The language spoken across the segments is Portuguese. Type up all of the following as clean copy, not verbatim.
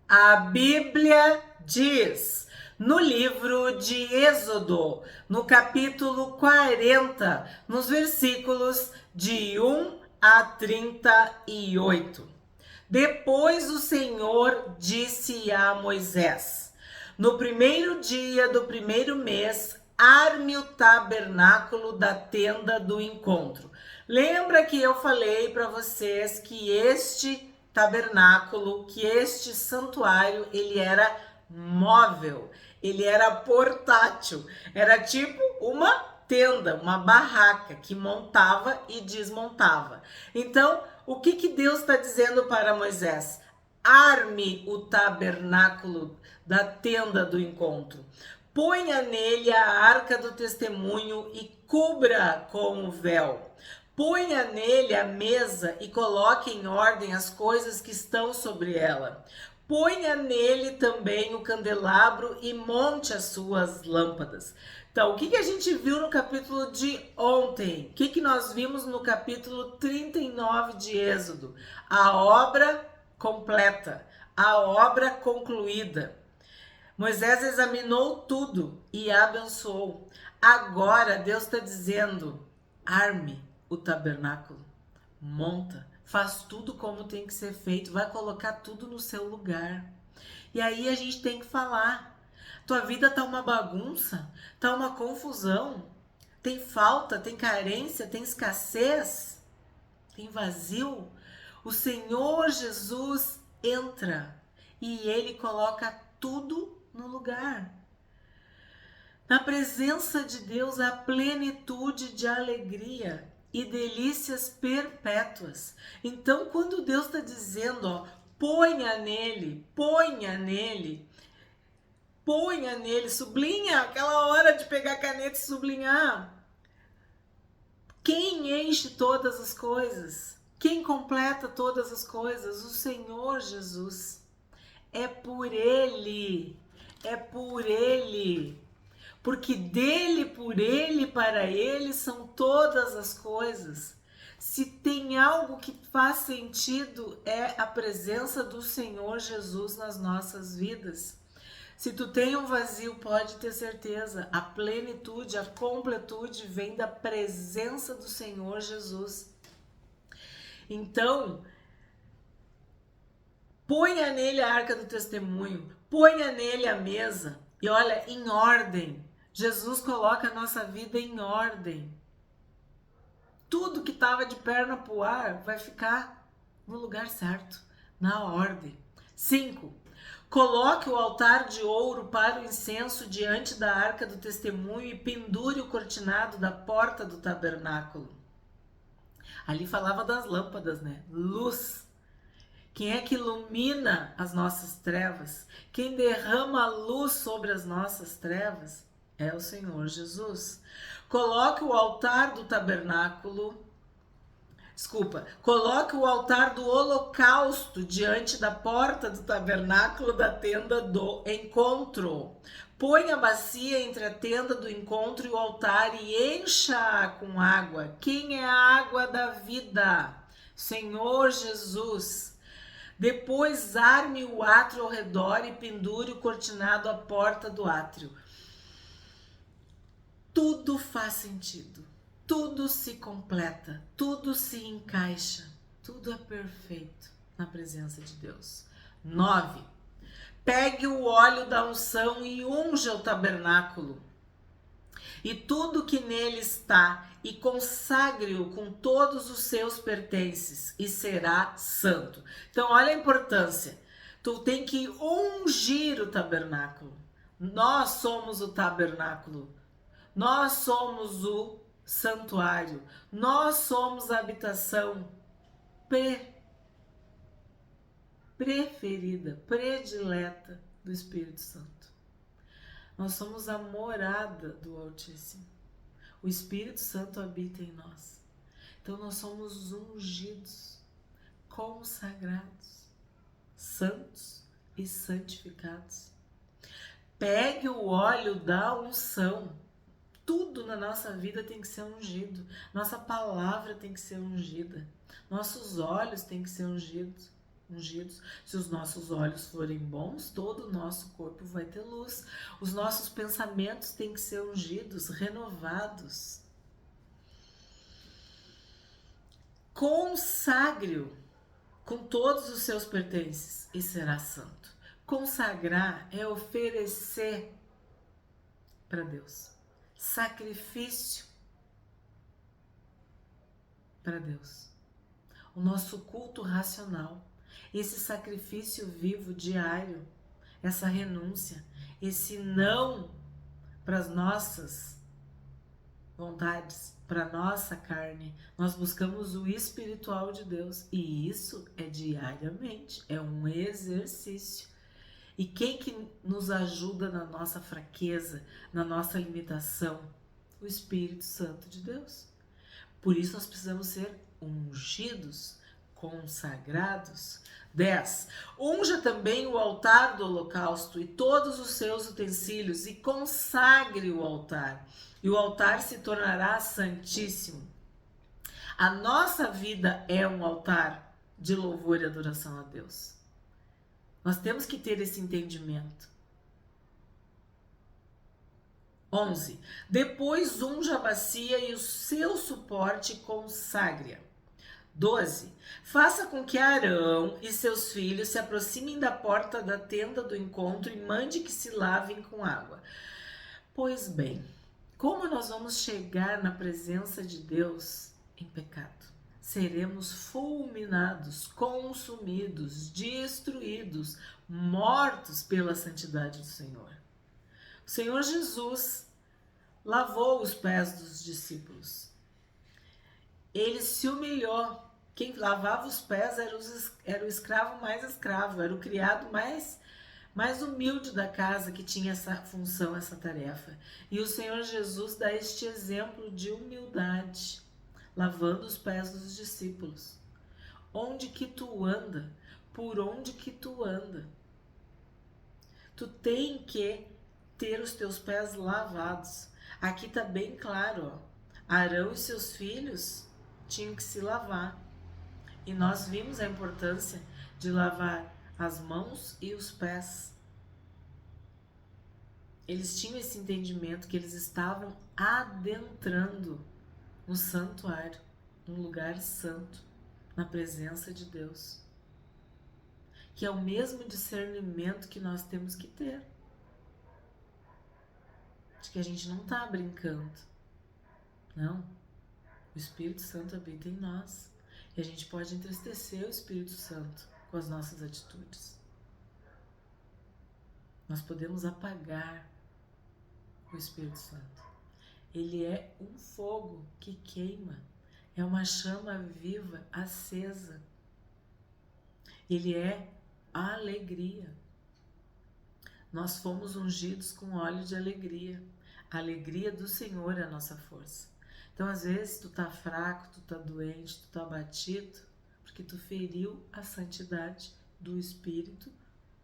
A Bíblia diz, no livro de Êxodo, no capítulo 40, nos versículos de 1 a 38. Depois o Senhor disse a Moisés: no primeiro dia do primeiro mês, arme o tabernáculo da tenda do encontro. Lembra que eu falei para vocês que este tabernáculo, que este santuário, ele era móvel, ele era portátil, era tipo uma tenda, uma barraca que montava e desmontava. Então, o que Deus está dizendo para Moisés? Arme o tabernáculo da tenda do encontro. Ponha nele a arca do testemunho e cubra com o véu. Ponha nele a mesa e coloque em ordem as coisas que estão sobre ela. Ponha nele também o candelabro e monte as suas lâmpadas. Então, o que a gente viu no capítulo de ontem? O que nós vimos no capítulo 39 de Êxodo? A obra completa, a obra concluída. Moisés examinou tudo e abençoou. Agora Deus está dizendo: arme o tabernáculo, monta, faz tudo como tem que ser feito, vai colocar tudo no seu lugar. E aí a gente tem que falar: tua vida tá uma bagunça, tá uma confusão, tem falta, tem carência, tem escassez, tem vazio. O Senhor Jesus entra e ele coloca tudo no lugar. Na presença de Deus há plenitude de alegria e delícias perpétuas. Então, quando Deus está dizendo, ó, ponha nele, sublinha, aquela hora de pegar a caneta e sublinhar. Quem enche todas as coisas? Quem completa todas as coisas? O Senhor Jesus. É por Ele, porque dele, por ele, para ele são todas as coisas. Se tem algo que faz sentido, é a presença do Senhor Jesus nas nossas vidas. Se tu tem um vazio, pode ter certeza, a plenitude, a completude vem da presença do Senhor Jesus. Então, ponha nele a arca do testemunho, ponha nele a mesa e olha, em ordem. Jesus coloca a nossa vida em ordem. Tudo que estava de perna pro ar vai ficar no lugar certo, na ordem. 5. Coloque o altar de ouro para o incenso diante da arca do testemunho e pendure o cortinado da porta do tabernáculo. Ali falava das lâmpadas, né? Luz. Quem é que ilumina as nossas trevas? Quem derrama a luz sobre as nossas trevas é o Senhor Jesus. Coloque o altar do tabernáculo. Coloque o altar do holocausto diante da porta do tabernáculo da tenda do encontro. Põe a bacia entre a tenda do encontro e o altar e encha-a com água. Quem é a água da vida? Senhor Jesus. Depois arme o átrio ao redor e pendure o cortinado à porta do átrio. Tudo faz sentido, tudo se completa, tudo se encaixa, tudo é perfeito na presença de Deus. 9. Pegue o óleo da unção e unja o tabernáculo e tudo que nele está, e consagre-o com todos os seus pertences, e será santo. Então, olha a importância. Tu tem que ungir o tabernáculo. Nós somos o tabernáculo. Nós somos o santuário. Nós somos a habitação preferida, predileta do Espírito Santo. Nós somos a morada do Altíssimo. O Espírito Santo habita em nós. Então nós somos ungidos, consagrados, santos e santificados. Pegue o óleo da unção. Tudo na nossa vida tem que ser ungido. Nossa palavra tem que ser ungida. Nossos olhos têm que ser ungidos. ungidos. Se os nossos olhos forem bons, todo o nosso corpo vai ter luz. Os nossos pensamentos têm que ser ungidos, renovados. Consagre-o com todos os seus pertences e será santo. Consagrar é oferecer para Deus. Sacrifício para Deus. O nosso culto racional, esse sacrifício vivo diário, essa renúncia, esse não para as nossas vontades, para a nossa carne. Nós buscamos o espiritual de Deus e isso é diariamente, é um exercício. E quem que nos ajuda na nossa fraqueza, na nossa limitação? O Espírito Santo de Deus. Por isso nós precisamos ser ungidos, consagrados. 10. Unja também o altar do holocausto e todos os seus utensílios e consagre o altar. E o altar se tornará santíssimo. A nossa vida é um altar de louvor e adoração a Deus. Nós temos que ter esse entendimento. 11. Depois unja a bacia e o seu suporte consagre-a. 12. Faça com que Arão e seus filhos se aproximem da porta da tenda do encontro e mande que se lavem com água. Pois bem, como nós vamos chegar na presença de Deus em pecado? Seremos fulminados, consumidos, destruídos, mortos pela santidade do Senhor. O Senhor Jesus lavou os pés dos discípulos. Ele se humilhou. Quem lavava os pés era o escravo mais escravo, era o criado mais humilde da casa que tinha essa função, essa tarefa. E o Senhor Jesus dá este exemplo de humildade, lavando os pés dos discípulos. Onde que tu anda? Por onde que tu anda? Tu tem que ter os teus pés lavados. Aqui tá bem claro, ó. Arão e seus filhos tinham que se lavar. E nós vimos a importância de lavar as mãos e os pés. Eles tinham esse entendimento que eles estavam adentrando no santuário, num lugar santo, na presença de Deus. Que é o mesmo discernimento que nós temos que ter. De que a gente não está brincando. Não. O Espírito Santo habita em nós. E a gente pode entristecer o Espírito Santo com as nossas atitudes. Nós podemos apagar o Espírito Santo. Ele é um fogo que queima. É uma chama viva, acesa. Ele é a alegria. Nós fomos ungidos com óleo de alegria. A alegria do Senhor é a nossa força. Então, às vezes, tu tá fraco, tu tá doente, tu tá abatido, porque tu feriu a santidade do Espírito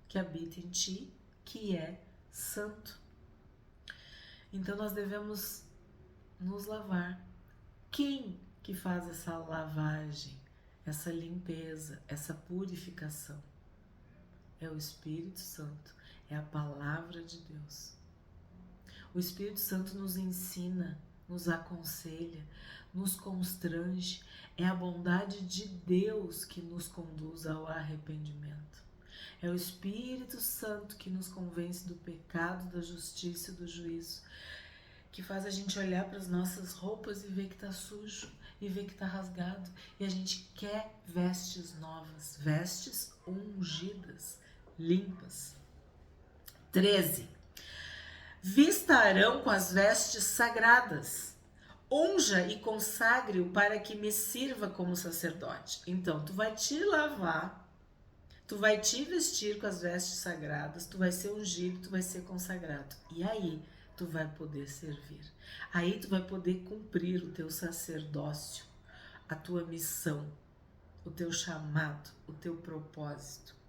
que habita em ti, que é santo. Então, nós devemos nos lavar. Quem que faz essa lavagem, essa limpeza, essa purificação? É o Espírito Santo, é a palavra de Deus. O Espírito Santo nos ensina, nos aconselha, nos constrange. É a bondade de Deus que nos conduz ao arrependimento. É o Espírito Santo que nos convence do pecado, da justiça e do juízo, que faz a gente olhar para as nossas roupas e ver que está sujo, e ver que está rasgado, e a gente quer vestes novas, vestes ungidas, limpas. 13. Vista Arão com as vestes sagradas, unja e consagre-o para que me sirva como sacerdote. Então, tu vai te lavar, tu vai te vestir com as vestes sagradas, tu vai ser ungido, tu vai ser consagrado. E aí, tu vai poder servir. Aí, tu vai poder cumprir o teu sacerdócio, a tua missão, o teu chamado, o teu propósito.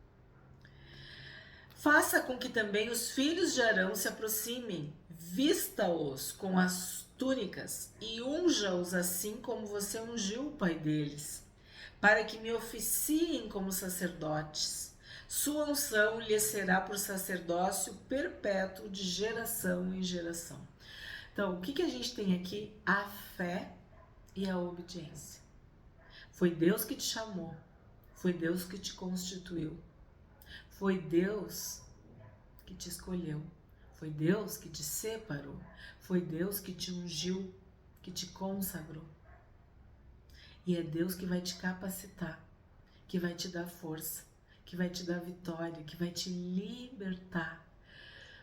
Faça com que também os filhos de Arão se aproximem, vista-os com as túnicas e unja-os assim como você ungiu o pai deles. para que me oficiem como sacerdotes. Sua unção lhes será por sacerdócio perpétuo de geração em geração. Então, o que a gente tem aqui? A fé e a obediência. Foi Deus que te chamou, foi Deus que te constituiu, foi Deus que te escolheu, foi Deus que te separou, foi Deus que te ungiu, que te consagrou. E é Deus que vai te capacitar, que vai te dar força, que vai te dar vitória, que vai te libertar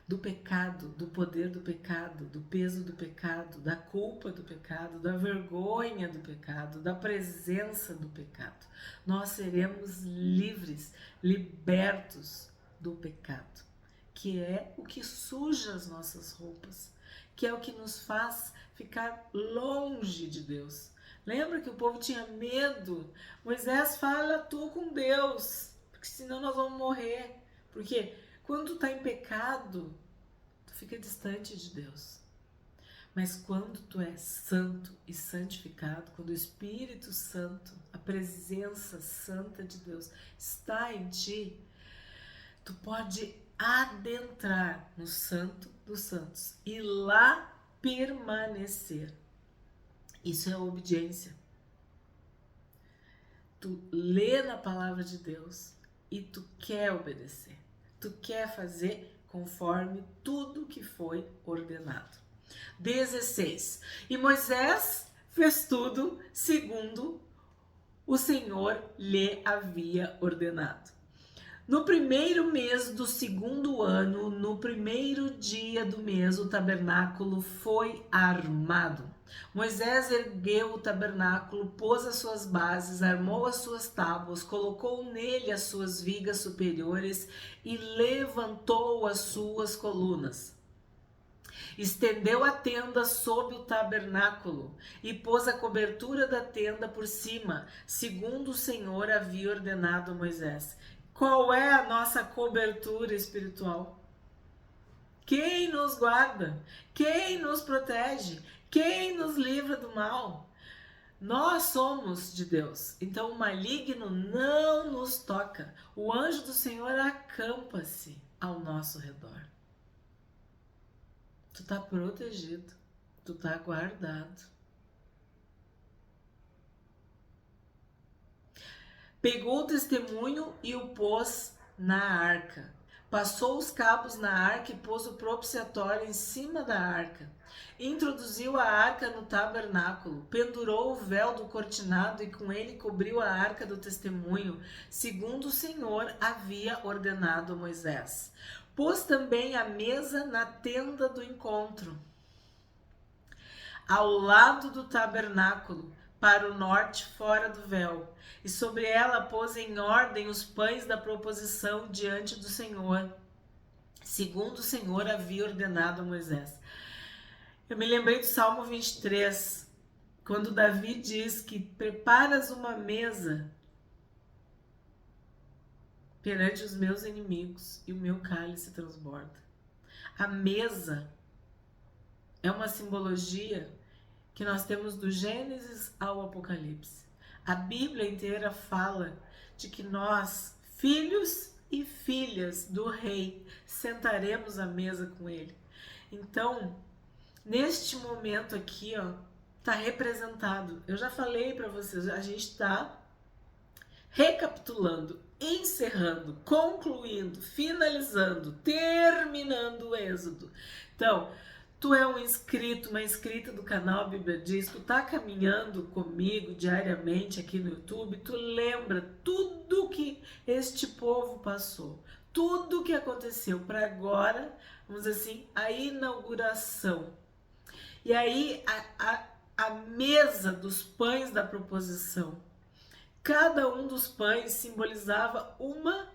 do pecado, do poder do pecado, do peso do pecado, da culpa do pecado, da vergonha do pecado, da presença do pecado. Nós seremos livres, libertos do pecado, que é o que suja as nossas roupas, que é o que nos faz ficar longe de Deus. Lembra que o povo tinha medo? Moisés, fala tu com Deus, porque senão nós vamos morrer. Porque quando tu está em pecado, tu fica distante de Deus. Mas quando tu é santo e santificado, quando o Espírito Santo, a presença santa de Deus está em ti, tu pode adentrar no Santo dos Santos e lá permanecer. Isso é obediência. Tu lê na palavra de Deus e tu quer obedecer. Tu quer fazer conforme tudo que foi ordenado. 16. E Moisés fez tudo segundo o Senhor lhe havia ordenado. No primeiro mês do segundo ano, no primeiro dia do mês, o tabernáculo foi armado. Moisés ergueu o tabernáculo, pôs as suas bases, armou as suas tábuas, colocou nele as suas vigas superiores e levantou as suas colunas. Estendeu a tenda sob o tabernáculo e pôs a cobertura da tenda por cima, segundo o Senhor havia ordenado a Moisés. Qual é a nossa cobertura espiritual? Quem nos guarda? Quem nos protege? Quem nos livra do mal? Nós somos de Deus, então o maligno não nos toca. O anjo do Senhor acampa-se ao nosso redor. Tu tá protegido, tu tá guardado. Pegou o testemunho e o pôs na arca. Passou os cabos na arca e pôs o propiciatório em cima da arca. Introduziu a arca no tabernáculo, pendurou o véu do cortinado e com ele cobriu a arca do testemunho, segundo o Senhor havia ordenado a Moisés. Pôs também a mesa na tenda do encontro, ao lado do tabernáculo, para o norte, fora do véu, e sobre ela pôs em ordem os pães da proposição diante do Senhor, segundo o Senhor havia ordenado a Moisés. Eu me lembrei do Salmo 23, quando Davi diz que preparas uma mesa perante os meus inimigos e o meu cálice transborda. A mesa é uma simbologia que nós temos do Gênesis ao Apocalipse. A Bíblia inteira fala de que nós, filhos e filhas do rei, sentaremos à mesa com ele. Então, neste momento aqui, ó, tá representado. Eu já falei para vocês, a gente tá recapitulando, encerrando, concluindo, finalizando, terminando o Êxodo. Então, tu é um inscrito, uma inscrita do canal Bíblia Diz, tu tá caminhando comigo diariamente aqui no YouTube, tu lembra tudo que este povo passou, tudo que aconteceu para agora, vamos dizer assim, a inauguração. E aí a mesa dos pães da proposição. Cada um dos pães simbolizava uma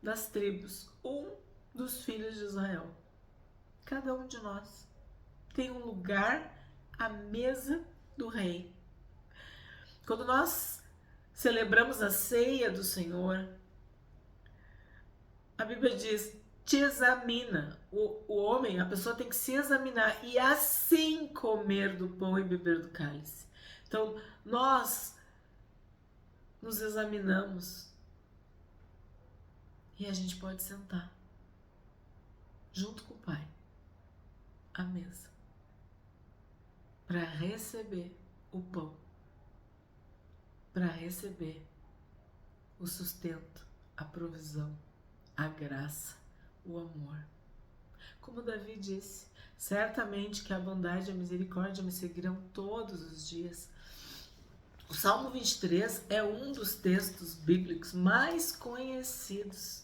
das tribos, um dos filhos de Israel. Cada um de nós tem um lugar à mesa do rei. Quando nós celebramos a ceia do Senhor, a Bíblia diz, te examina. O homem, a pessoa tem que se examinar e assim comer do pão e beber do cálice. Então, nós nos examinamos e a gente pode sentar junto com o Pai à mesa para receber o pão, para receber o sustento, a provisão, a graça, o amor. Como Davi disse, certamente que a bondade e a misericórdia me seguirão todos os dias. O Salmo 23 é um dos textos bíblicos mais conhecidos,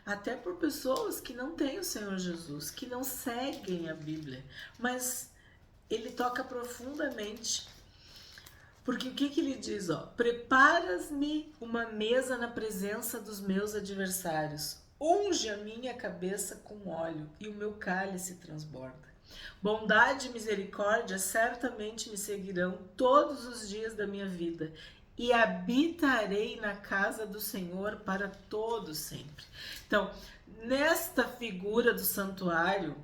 até por pessoas que não têm o Senhor Jesus, que não seguem a Bíblia, mas ele toca profundamente. Porque o que ele diz? Preparas-me uma mesa na presença dos meus adversários, unge a minha cabeça com óleo e o meu cálice transborda. Bondade e misericórdia certamente me seguirão todos os dias da minha vida e habitarei na casa do Senhor para todo sempre. Então, nesta figura do santuário,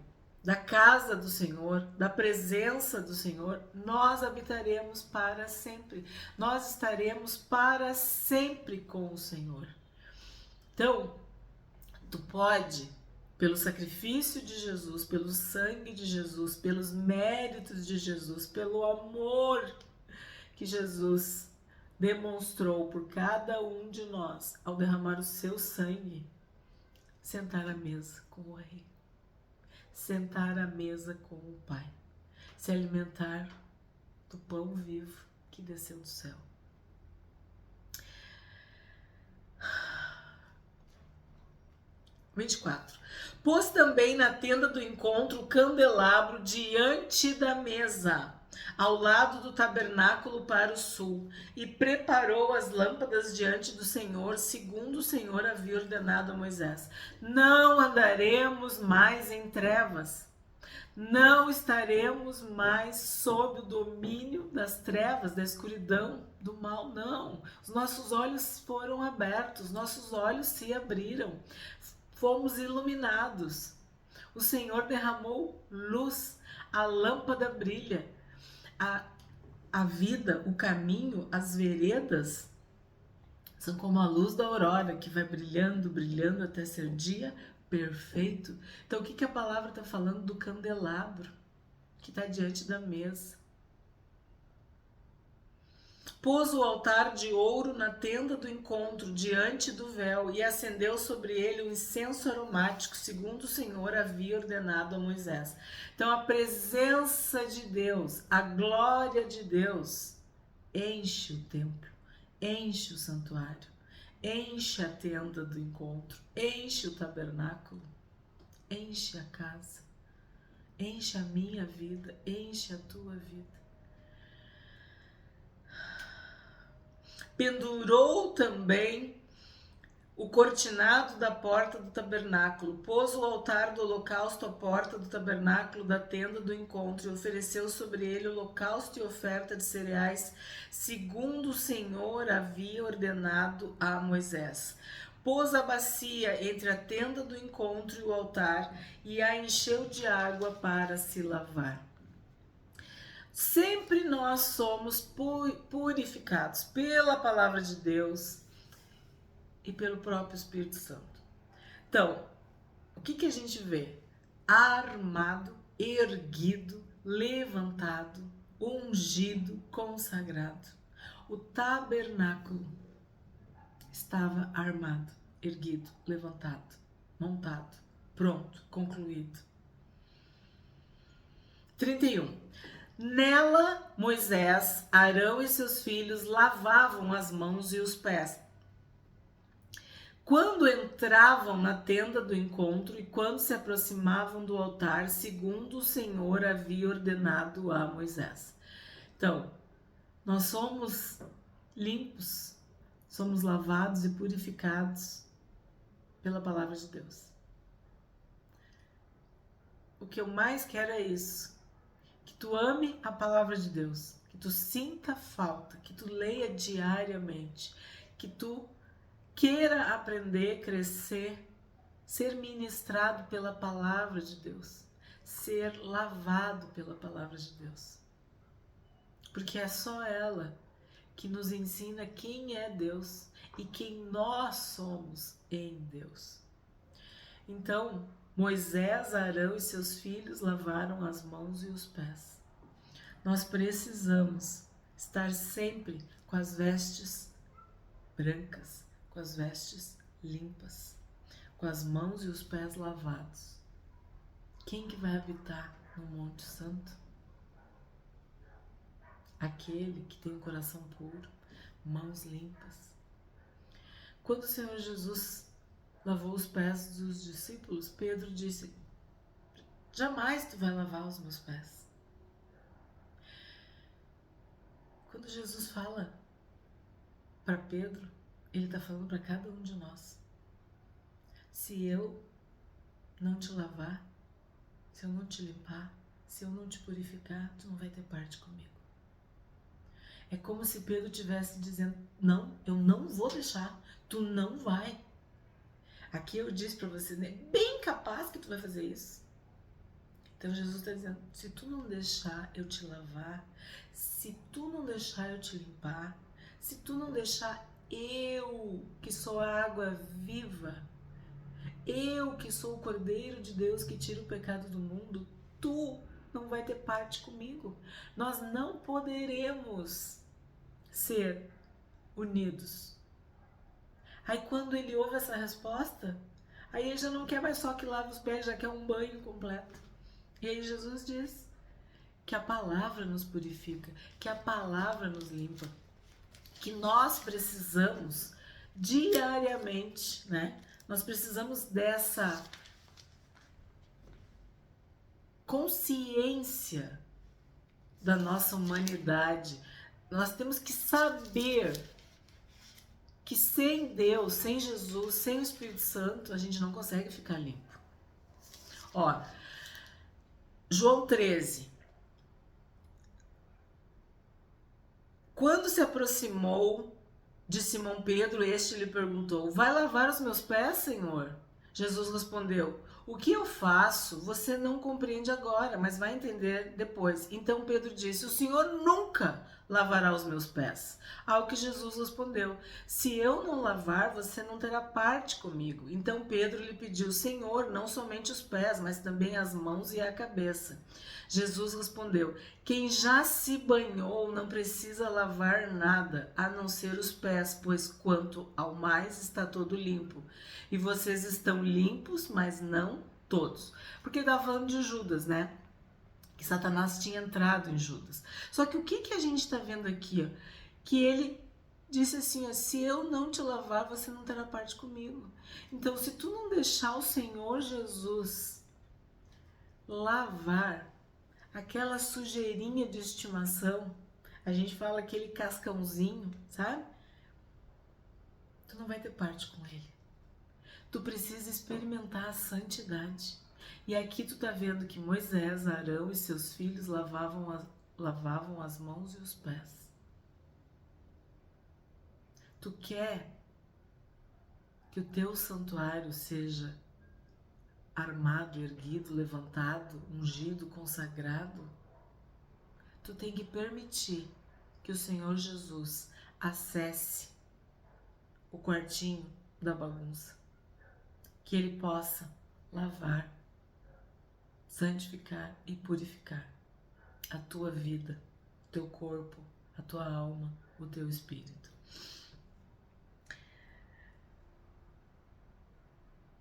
da casa do Senhor, da presença do Senhor, nós habitaremos para sempre. Nós estaremos para sempre com o Senhor. Então, tu pode, pelo sacrifício de Jesus, pelo sangue de Jesus, pelos méritos de Jesus, pelo amor que Jesus demonstrou por cada um de nós ao derramar o seu sangue, sentar à mesa com o Rei. Sentar à mesa com o Pai, se alimentar do pão vivo que desceu do céu. (24) Pôs também na tenda do encontro o candelabro diante da mesa, ao lado do tabernáculo para o sul, e preparou as lâmpadas diante do Senhor, segundo o Senhor havia ordenado a Moisés. Não andaremos mais em trevas, não estaremos mais sob o domínio das trevas, da escuridão, do mal, não. Os nossos olhos foram abertos, nossos olhos se abriram, fomos iluminados. O Senhor derramou luz, a lâmpada brilha. A vida, o caminho, as veredas são como a luz da aurora que vai brilhando, brilhando até ser dia perfeito. Então o que a palavra está falando do candelabro que está diante da mesa? Pôs o altar de ouro na tenda do encontro, diante do véu, e acendeu sobre ele um incenso aromático, segundo o Senhor havia ordenado a Moisés. Então a presença de Deus, a glória de Deus, enche o templo, enche o santuário, enche a tenda do encontro, enche o tabernáculo, enche a casa, enche a minha vida, enche a tua vida. Pendurou também o cortinado da porta do tabernáculo, pôs o altar do holocausto à porta do tabernáculo da tenda do encontro e ofereceu sobre ele holocausto e oferta de cereais, segundo o Senhor havia ordenado a Moisés. Pôs a bacia entre a tenda do encontro e o altar e a encheu de água para se lavar. Sempre nós somos purificados pela palavra de Deus e pelo próprio Espírito Santo. Então, o que a gente vê? Armado, erguido, levantado, ungido, consagrado. O tabernáculo estava armado, erguido, levantado, montado, pronto, concluído. 31. Nela, Moisés, Arão e seus filhos lavavam as mãos e os pés quando entravam na tenda do encontro e quando se aproximavam do altar, segundo o Senhor havia ordenado a Moisés. Então, nós somos limpos, somos lavados e purificados pela palavra de Deus. O que eu mais quero é isso. Que tu ame a palavra de Deus, que tu sinta falta, que tu leia diariamente, que tu queira aprender, crescer, ser ministrado pela palavra de Deus, ser lavado pela palavra de Deus. Porque é só ela que nos ensina quem é Deus e quem nós somos em Deus. Então, Moisés, Arão e seus filhos lavaram as mãos e os pés. Nós precisamos estar sempre com as vestes brancas, com as vestes limpas, com as mãos e os pés lavados. Quem que vai habitar no Monte Santo? Aquele que tem um coração puro, mãos limpas. Quando o Senhor Jesus lavou os pés dos discípulos, Pedro disse: jamais tu vai lavar os meus pés. Quando Jesus fala para Pedro, ele está falando para cada um de nós. Se eu não te lavar, se eu não te limpar, se eu não te purificar, tu não vai ter parte comigo. É como se Pedro estivesse dizendo: não, eu não vou deixar, tu não vai. Aqui eu disse para você, né, bem capaz que tu vai fazer isso. Então Jesus está dizendo: se tu não deixar eu te lavar, se tu não deixar eu te limpar, se tu não deixar eu, que sou a água viva, eu que sou o Cordeiro de Deus que tira o pecado do mundo, tu não vai ter parte comigo. Nós não poderemos ser unidos. Aí quando ele ouve essa resposta, aí ele já não quer mais só que lave os pés, já quer um banho completo. E aí Jesus diz que a palavra nos purifica, que a palavra nos limpa, que nós precisamos diariamente, né? Nós precisamos dessa consciência da nossa humanidade. Nós temos que saber que sem Deus, sem Jesus, sem o Espírito Santo, a gente não consegue ficar limpo. Ó, João 13. Quando se aproximou de Simão Pedro, este lhe perguntou: vai lavar os meus pés, Senhor? Jesus respondeu: o que eu faço você não compreende agora, mas vai entender depois. Então Pedro disse: o Senhor nunca lavará os meus pés. Ao que Jesus respondeu: se eu não lavar, você não terá parte comigo. Então Pedro lhe pediu: Senhor, não somente os pés, mas também as mãos e a cabeça. Jesus respondeu: quem já se banhou não precisa lavar nada, a não ser os pés, pois quanto ao mais está todo limpo. E vocês estão limpos, mas não todos. Porque estava falando de Judas, né? Que Satanás tinha entrado em Judas. Só que o que a gente está vendo aqui? Ó? Que ele disse assim: ó, se eu não te lavar, você não terá parte comigo. Então, se tu não deixar o Senhor Jesus lavar aquela sujeirinha de estimação, a gente fala aquele cascãozinho, sabe? Tu não vai ter parte com ele. Tu precisa experimentar a santidade. E aqui tu tá vendo que Moisés, Arão e seus filhos lavavam as mãos e os pés. Tu quer que o teu santuário seja armado, erguido, levantado, ungido, consagrado? Tu tem que permitir que o Senhor Jesus acesse o quartinho da bagunça, que Ele possa lavar, santificar e purificar a tua vida, o teu corpo, a tua alma, o teu espírito.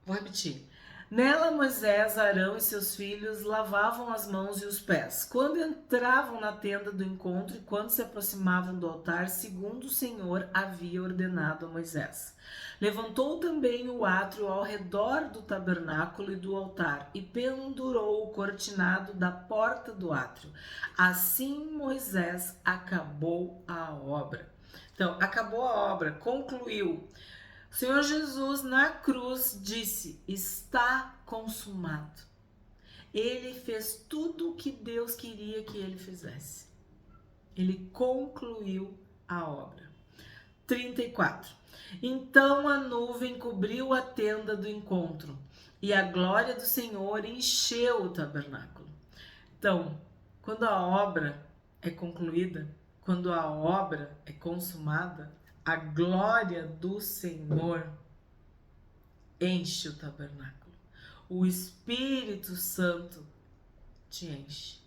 Vou repetir. Nela Moisés, Arão e seus filhos lavavam as mãos e os pés, quando entravam na tenda do encontro e quando se aproximavam do altar, segundo o Senhor havia ordenado a Moisés. Levantou também o átrio ao redor do tabernáculo e do altar e pendurou o cortinado da porta do átrio. Assim Moisés acabou a obra. Então, acabou a obra, concluiu. O Senhor Jesus na cruz disse: está consumado. Ele fez tudo o que Deus queria que ele fizesse. Ele concluiu a obra. 34. Então a nuvem cobriu a tenda do encontro e a glória do Senhor encheu o tabernáculo. Então, quando a obra é concluída, quando a obra é consumada, a glória do Senhor enche o tabernáculo. O Espírito Santo te enche.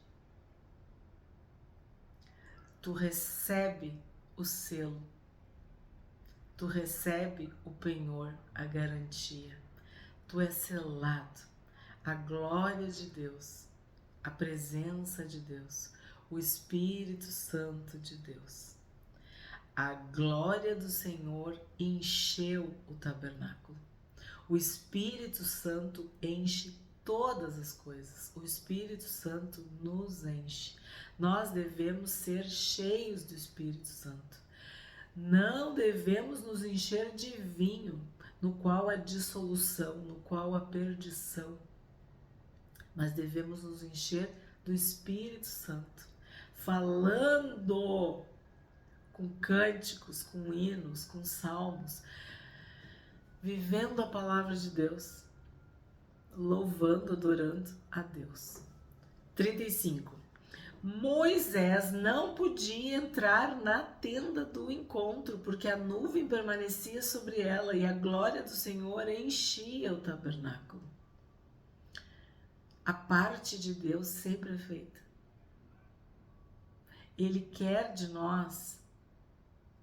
Tu recebe o selo, tu recebe o penhor, a garantia. Tu és selado. A glória de Deus, a presença de Deus, o Espírito Santo de Deus. A glória do Senhor encheu o tabernáculo. O Espírito Santo enche todas as coisas. O Espírito Santo nos enche. Nós devemos ser cheios do Espírito Santo. Não devemos nos encher de vinho, no qual há dissolução, no qual há perdição. Mas devemos nos encher do Espírito Santo, falando com cânticos, com hinos, com salmos, vivendo a palavra de Deus, louvando, adorando a Deus. 35. Moisés não podia entrar na tenda do encontro, porque a nuvem permanecia sobre ela e a glória do Senhor enchia o tabernáculo. A parte de Deus sempre é feita. Ele quer de nós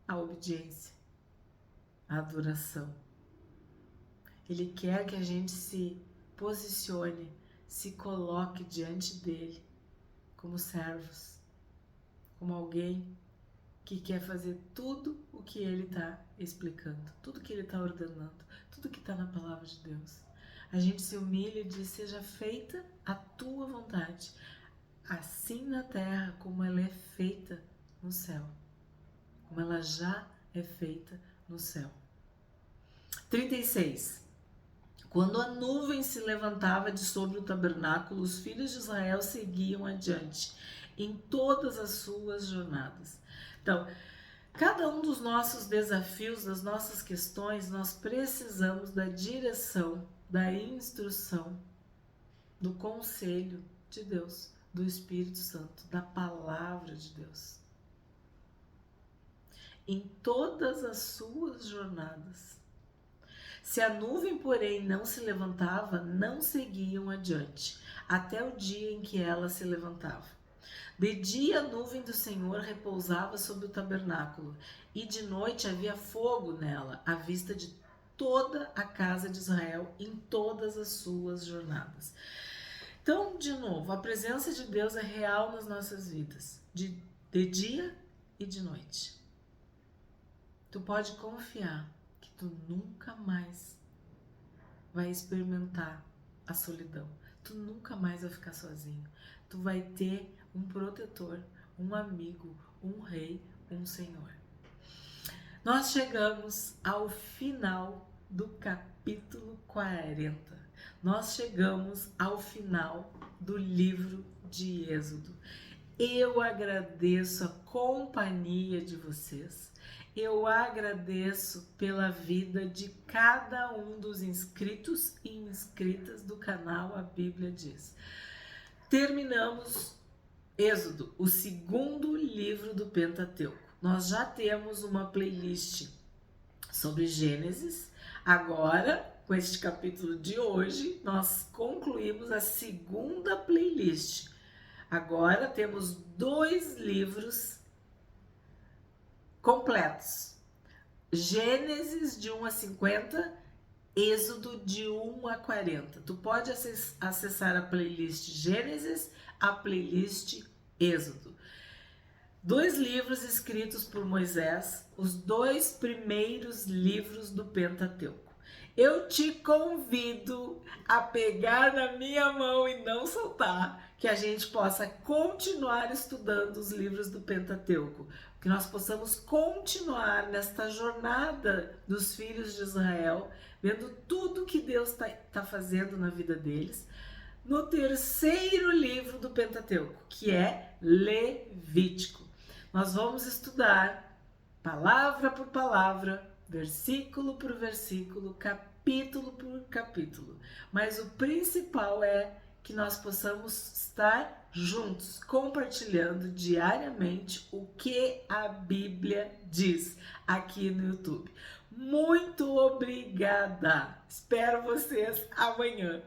a obediência, a adoração. Ele quer que a gente se posicione, se coloque diante dele como servos, como alguém que quer fazer tudo o que ele está explicando, tudo que ele está ordenando, tudo que está na palavra de Deus. A gente se humilha e diz: seja feita a tua vontade, assim na terra como ela é feita no céu, como ela já é feita no céu. 36. Quando a nuvem se levantava de sobre o tabernáculo, os filhos de Israel seguiam adiante em todas as suas jornadas. Então, cada um dos nossos desafios, das nossas questões, nós precisamos da direção, da instrução, do conselho de Deus, do Espírito Santo, da palavra de Deus. Em todas as suas jornadas. Se a nuvem, porém, não se levantava, não seguiam adiante, até o dia em que ela se levantava. De dia a nuvem do Senhor repousava sobre o tabernáculo, e de noite havia fogo nela, à vista de toda a casa de Israel, em todas as suas jornadas. Então, de novo, a presença de Deus é real nas nossas vidas, de dia e de noite. Tu pode confiar que tu nunca mais vai experimentar a solidão. Tu nunca mais vai ficar sozinho. Tu vai ter um protetor, um amigo, um rei, um Senhor. Nós chegamos ao final do capítulo 40. Nós chegamos ao final do livro de Êxodo. Eu agradeço a companhia de vocês. Eu agradeço pela vida de cada um dos inscritos e inscritas do canal A Bíblia Diz. Terminamos Êxodo, o segundo livro do Pentateuco. Nós já temos uma playlist sobre Gênesis. Agora, com este capítulo de hoje, nós concluímos a segunda playlist. Agora temos 2 livros completos. Gênesis de 1 a 50, Êxodo de 1 a 40. Tu pode acessar a playlist Gênesis, a playlist Êxodo. 2 livros escritos por Moisés, os 2 primeiros livros do Pentateuco. Eu te convido a pegar na minha mão e não soltar, que a gente possa continuar estudando os livros do Pentateuco, que nós possamos continuar nesta jornada dos filhos de Israel, vendo tudo que Deus está fazendo na vida deles, no terceiro livro do Pentateuco, que é Levítico. Nós vamos estudar palavra por palavra, versículo por versículo, capítulo por capítulo. Mas o principal é que nós possamos estar juntos, compartilhando diariamente o que a Bíblia diz aqui no YouTube. Muito obrigada! Espero vocês amanhã.